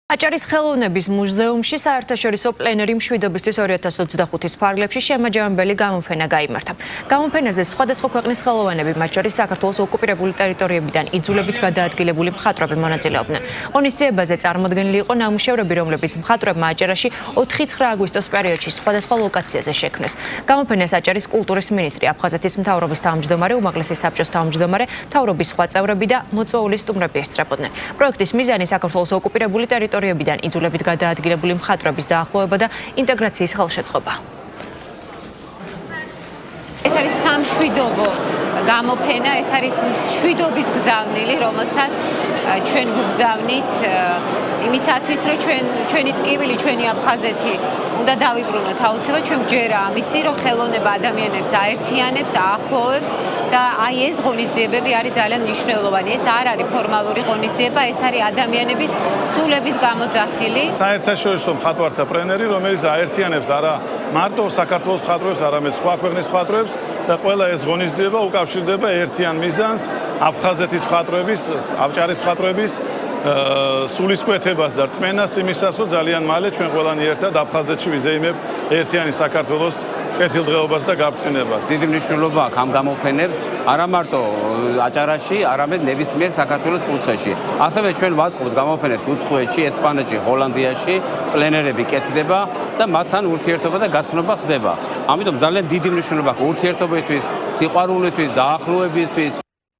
აჭარის ხელოვნების მუზეუმში საერთაშორისო პლენერი მშვიდობისთვის 2025-ის ფარგლებში შემაჯამებელი გამოფენა გაიმართა. გამოფენაზე სხვადასხვა ქვეყნის ხელოვნები, მათ შორის საქართველოს ოკუპირებული ტერიტორიებიდან იძულებით გადაადგილებული მხატვრები მონაწილეობდნენ. ღონისძიებაზე წარმოდგენილი იყო ნამუშევრები, რომლებიც მხატვრებმა აჭარაში 4-9 აგვისტოს პერიოდში სხვადასხვა ლოკაციაზე შექმნეს. გამოფენას აჭარის კულტურის მინისტრი, აფხაზეთის მთავრობის თავმჯდომარე, უმაღლესი საბჭოს თავმჯდომარე, მთავრობის სხვა წევრები და მოწვეული სტუმრები ესწრებოდნენ. პროექტის მიზანი საქართველოს ოკუპირებული ტერიტორიებიდან იძულებით გადაადგილებული მხატვრების დაახლოება და ინტეგრაციის ხელშეწყობა. ეს არის სამშვიდობო გამოფენა, ეს არის მშვიდობის გზავნილი, რომელსაც ჩვენ გვგზავნით იმისათვის, რომ ჩვენი ტკივილი, ჩვენი აფხაზეთი უნდა დავიბრუნოთ აუცილებლად, ჩვენ გვჯერა ამისი, რომ ხელოვნება ადამიანებს აერთიანებს, აახლოვებს და აი ეს ღონისძიებები არის ძალიან მნიშვნელოვანი. ეს არ არის ფორმალური ღონისძიება, ეს არის ადამიანების სულების გამოძახილი. საერთაშორისო მხატვართა პლენერი, რომელიც აერთიანებს არა მარტო საქართველოს მხატვრებს, არამედ სხვა ქვეყნის მხატვრებს და ყველა ეს ღონისძიება უკავშირდება ერთიან მიზანს აფხაზეთის მხატვრების, აჭარის მხატვრების სულისკვეთებას და რწმენას იმისას, რომ ძალიან მალე ჩვენ ყველანი ერთად აფხაზეთში ვიზეიმებ ერთიანი საქართველოს კეთილდღეობას და გაბრწყინებას. დიდი მნიშვნელობა აქვს ამ გამოფენებს არა მარტო აჭარაში, არამედ ნებისმიერ საქართველოს კუთხეში. ასევე ჩვენ ვაწყობთ გამოფენებს უცხოეთში, ესპანეთში, ჰოლანდიაში, პლენერები კეთდება და მათთან ურთიერთობა და გაცნობა ხდება. ამიტომ ძალიან დიდი მნიშვნელობა აქვს ურთიერთობისთვის, სიყვარულისთვის, დაახლოებისთვის.